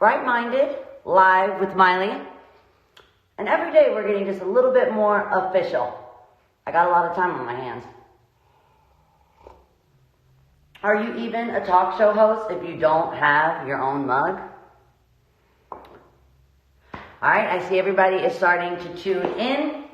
Bright-Minded, live with Miley. And every day we're getting just a little bit more official. I got a lot of time on my hands. Are you even a talk show host if you don't have your own mug? All right, I see everybody is starting to tune in.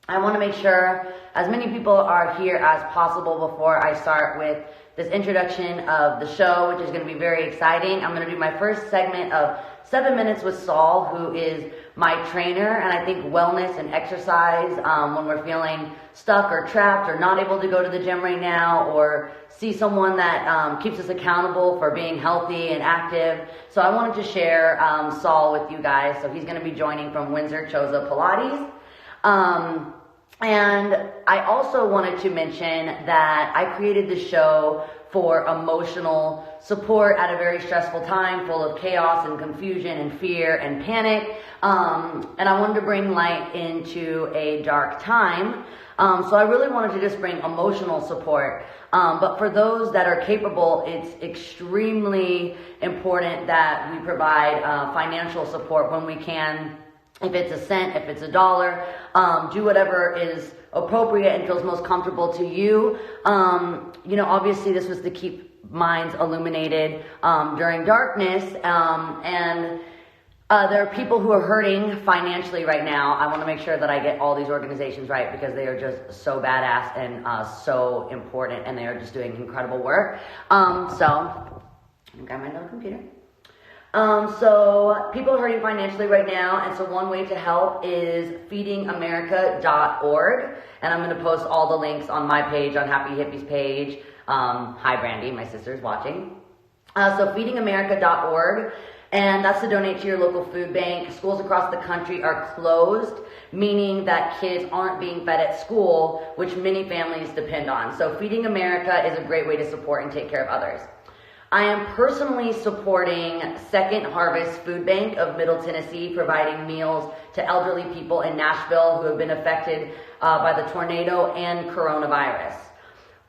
I want to make sure as many people are here as possible before I start with this introduction of the show, which is going to be very exciting. I'm going to do my first segment of 7 Minutes with Saul, who is my trainer, and I think wellness and exercise when we're feeling stuck or trapped or not able to go to the gym right now, or see someone that keeps us accountable for being healthy and active. So I wanted to share Saul with you guys. So he's going to be joining from Windsor Choza Pilates. And I also wanted to mention that I created the show for emotional support at a very stressful time full of chaos and confusion and fear and panic. And I wanted to bring light into a dark time. So I really wanted to just bring emotional support. But for those that are capable, it's extremely important that we provide financial support when we can. If it's a cent, if it's $1, do whatever is appropriate and feels most comfortable to you. Obviously this was to keep minds illuminated during darkness. And there are people who are hurting financially right now. I want to make sure that I get all these organizations right because they are just so badass and so important, and they are just doing incredible work. So I got my little computer. So people are hurting financially right now, and so one way to help is feedingamerica.org, and I'm going to post all the links on my page, on Happy Hippies page. Hi Brandy, my sister's watching. So feedingamerica.org, and that's to donate to your local food bank. Schools across the country are closed, meaning that kids aren't being fed at school, which many families depend on. So Feeding America is a great way to support and take care of others. I am personally supporting Second Harvest Food Bank of Middle Tennessee, providing meals to elderly people in Nashville who have been affected by the tornado and coronavirus.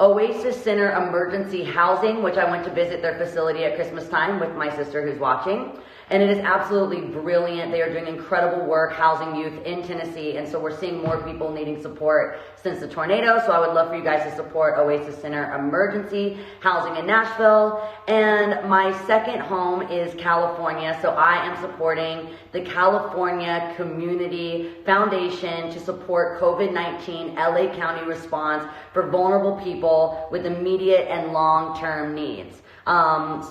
Oasis Center Emergency Housing, which I went to visit their facility at Christmas time with my sister who's watching. And it is absolutely brilliant. They are doing incredible work housing youth in Tennessee. And so we're seeing more people needing support since the tornado. So I would love for you guys to support Oasis Center Emergency Housing in Nashville. And my second home is California. So I am supporting the California Community Foundation to support COVID-19 LA County response for vulnerable people with immediate and long-term needs.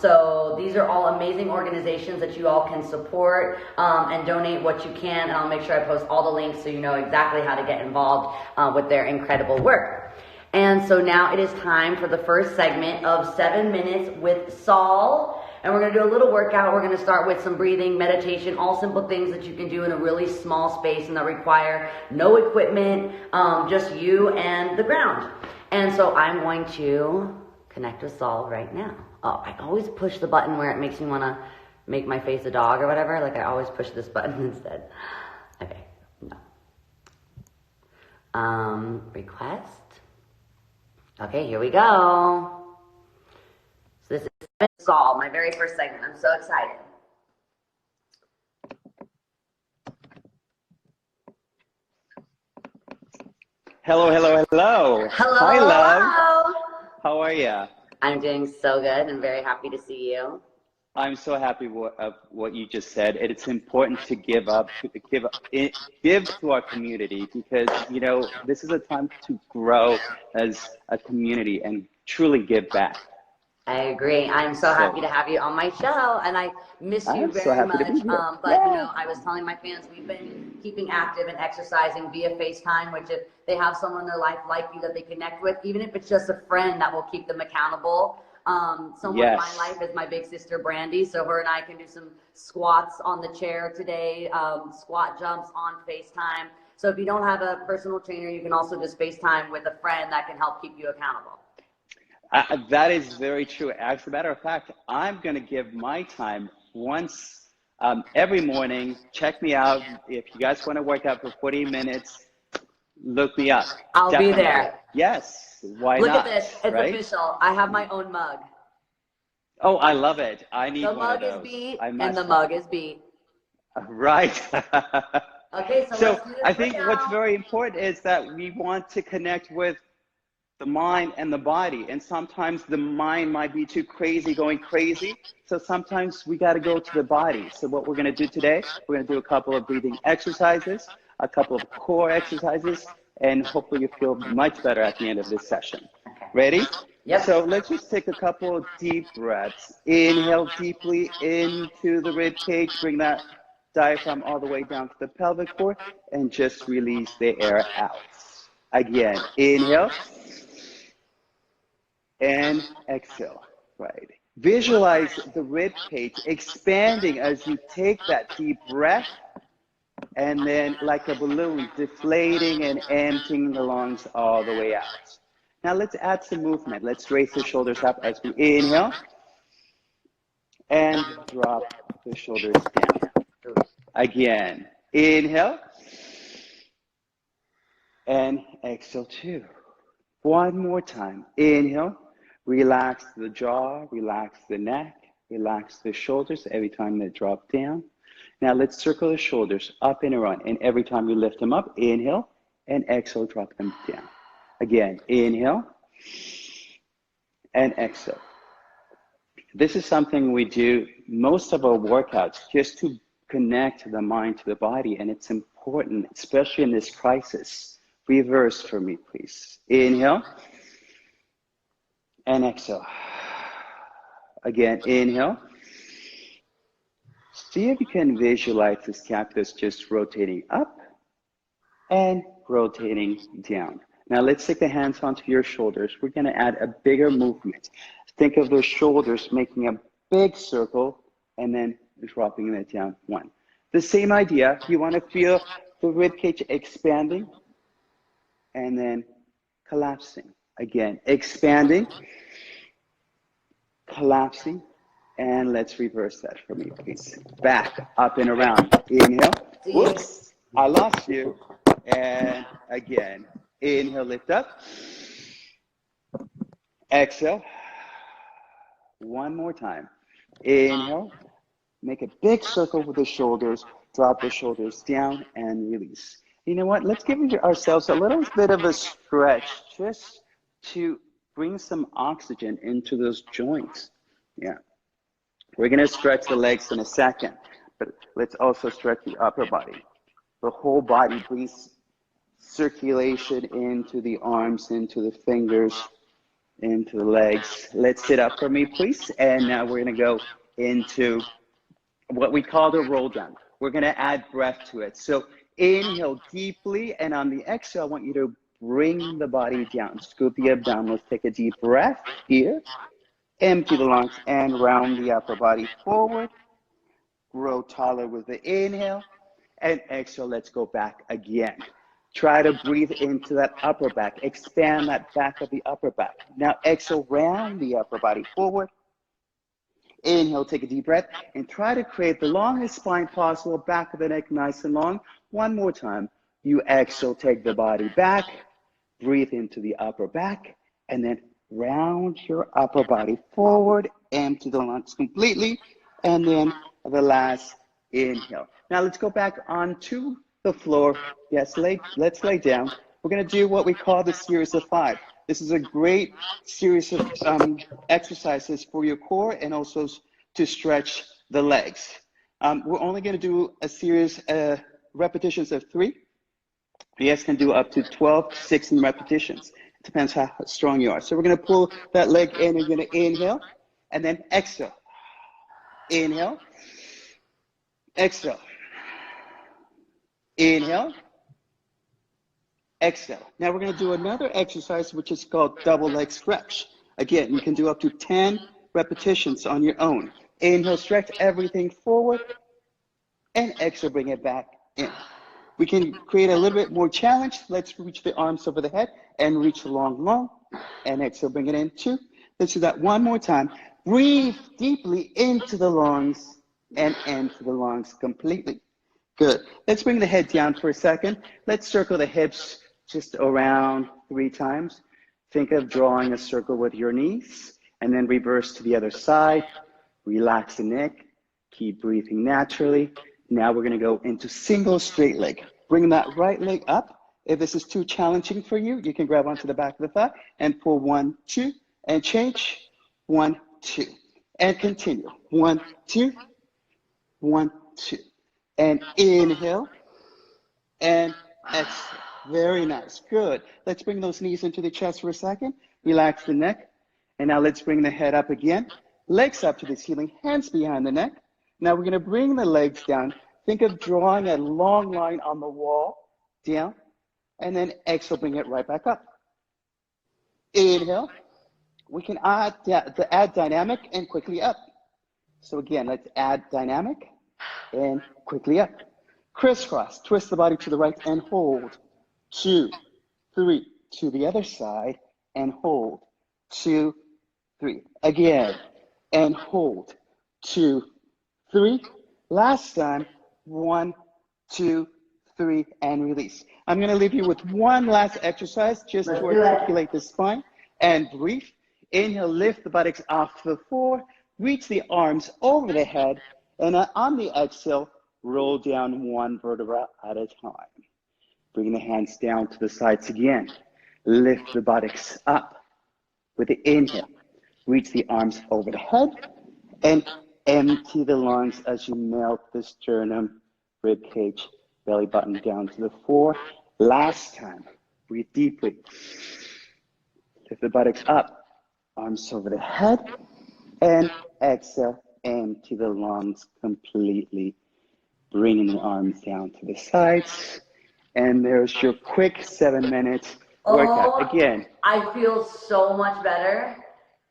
So these are all amazing organizations that you all can support and donate what you can, and I'll make sure I post all the links so you know exactly how to get involved with their incredible work. And so now it is time for the first segment of 7 Minutes with Saul, and we're going to do a little workout. We're going to start with some breathing, meditation, all simple things that you can do in a really small space and that require no equipment, just you and the ground. And so I'm going to connect with Saul right now. Oh, I always push the button where it makes me want to make my face a dog or whatever. Like I always push this button instead. Okay, no. Request. Okay, here we go. So this is Saul, my very first segment. I'm so excited. Hello, hello, hello. Hello. Hi, love. Hello. How are you? I'm doing so good and very happy to see you. I'm so happy of what you just said. It's important to give to our community because, this is a time to grow as a community and truly give back. I agree. I'm so happy to have you on my show, and I miss you very much. I was telling my fans we've been keeping active and exercising via FaceTime, which if they have someone in their life like you that they connect with, even if it's just a friend that will keep them accountable. Someone in my life is my big sister Brandy, so her and I can do some squats on the chair today, squat jumps on FaceTime. So if you don't have a personal trainer, you can also just FaceTime with a friend that can help keep you accountable. That is very true. As a matter of fact, I'm going to give my time once every morning. Check me out. If you guys want to work out for 40 minutes, look me up. I'll be there. Yes. Why not? Look at this. It's right? official. I have my own mug. Oh, I love it. I The need one of mug is those. beat I and the must try. mug is beat. Right. Okay, so So let's do this I think what's workout. very important is that we want to connect with the mind and the body. And sometimes the mind might be too crazy, going crazy. So sometimes we got to go to the body. So what we're going to do today, we're going to do a couple of breathing exercises, a couple of core exercises, and hopefully you feel much better at the end of this session. Ready? So Yep. let's just take a couple of deep breaths. Inhale deeply into the rib cage. Bring that diaphragm all the way down to the pelvic floor and just release the air out. Again, inhale and exhale. Right. Visualize the rib cage expanding as you take that deep breath and then like a balloon deflating and emptying the lungs all the way out. Now let's add some movement. Let's raise the shoulders up as we inhale and drop the shoulders down. Again, inhale and exhale two. One more time. Inhale, relax the jaw, relax the neck, relax the shoulders every time they drop down. Now let's circle the shoulders up and around. And every time you lift them up, inhale and exhale, drop them down. Again, inhale and exhale. This is something we do most of our workouts just to connect the mind to the body. And it's important, especially in this crisis. Reverse for me, please. Inhale and exhale. Again, inhale. See if you can visualize the scapula just rotating up and rotating down. Now let's take the hands onto your shoulders. We're going to add a bigger movement. Think of those shoulders making a big circle and then dropping it down one. The same idea, you want to feel the ribcage expanding and then collapsing. Again, expanding, collapsing, and let's reverse that for me, please. Back, up and around. Inhale. Whoops, I lost you. And again, inhale, lift up. Exhale. One more time. Inhale. Make a big circle with the shoulders. Drop the shoulders down and release. You know what? Let's give ourselves a little bit of a stretch just to bring some oxygen into those joints. Yeah. We're going to stretch the legs in a second, but let's also stretch the upper body. The whole body brings circulation into the arms, into the fingers, into the legs. Let's sit up for me, please. And now we're going to go into what we call the roll down. We're going to add breath to it. So inhale deeply, and on the exhale, I want you to bring the body down. Scoop the abdominals. Take a deep breath here. Empty the lungs and round the upper body forward. Grow taller with the inhale. And exhale, let's go back again. Try to breathe into that upper back. Expand that back of the upper back. Now exhale, round the upper body forward. Inhale, take a deep breath, and try to create the longest spine possible, back of the neck nice and long. One more time. You exhale, take the body back, breathe into the upper back, and then round your upper body forward, empty the lungs completely, and then the last inhale. Now let's go back onto the floor. Yes, let's lay down. We're going to do what we call the series of 5. This is a great series of exercises for your core and also to stretch the legs. We're only going to do a series repetitions of 3. You guys can do up to 12, 16 repetitions. It depends how strong you are. So we're going to pull that leg in. You're going to inhale and then exhale. Inhale. Exhale. Inhale. Exhale. Now we're going to do another exercise which is called double leg stretch. Again, you can do up to 10 repetitions on your own. Inhale, stretch everything forward, and exhale, bring it back in. We can create a little bit more challenge. Let's reach the arms over the head and reach long, and exhale, bring it in 2. Let's do that one more time. Breathe deeply into the lungs and into the lungs completely. Good. Let's bring the head down for a second. Let's circle the hips just around 3 times. Think of drawing a circle with your knees. and then reverse to the other side. Relax the neck, keep breathing naturally. Now we're gonna go into single straight leg. Bring that right leg up. If this is too challenging for you, you can grab onto the back of the thigh and pull 1, 2, and change. 1, 2, and continue. 1, 2, 1, 2, and inhale, and exhale. Very nice, good. Let's bring those knees into the chest for a second. Relax the neck, and now let's bring the head up again. Legs up to the ceiling, hands behind the neck. Now we're gonna bring the legs down. Think of drawing a long line on the wall, down, and then exhale, bring it right back up. Inhale, we can add dynamic and quickly up. So again, let's add dynamic and quickly up. Crisscross, twist the body to the right and hold. 2, 3, to the other side and hold. 2, 3, again, and hold. 2, 3, last time. 1, 2, 3, and release. I'm gonna leave you with one last exercise just to articulate the spine and breathe. Inhale, lift the buttocks off the floor, reach the arms over the head, and on the exhale, roll down one vertebra at a time. Bring the hands down to the sides again. Lift the buttocks up with the inhale. Reach the arms over the head and empty the lungs as you melt the sternum, rib cage, belly button down to the floor. Last time, breathe deeply. Lift the buttocks up, arms over the head, and exhale, empty the lungs completely. Bringing the arms down to the sides. And there's your quick 7 minutes workout. Again, I feel so much better.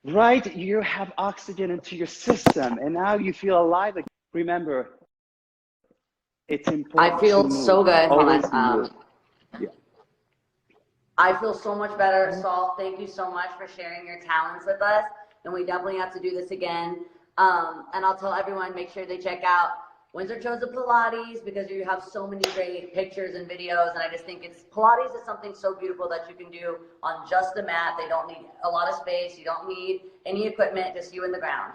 Right, you have oxygen into your system, and now you feel alive again. Remember, it's important. I feel so good. Always Hold on. Yeah. I feel so much better. Saul, thank you so much for sharing your talents with us, and we definitely have to do this again. And I'll tell everyone, make sure they check out Windsor Chose of Pilates, because you have so many great pictures and videos, and I just think Pilates is something so beautiful that you can do on just a mat. They don't need a lot of space. You don't need any equipment, just you in the ground.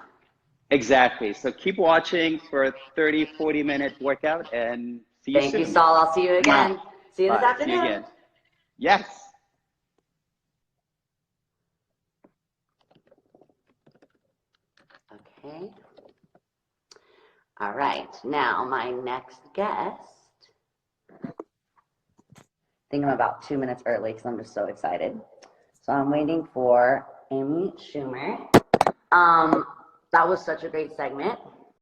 Exactly. So keep watching for a 30, 40-minute workout, and see you soon. Thank you, Saul. I'll see you again. See you this afternoon. See you again. Yes. Okay. All right, now my next guest. I think I'm about 2 minutes early because I'm just so excited. So I'm waiting for Amy Schumer. That was such a great segment.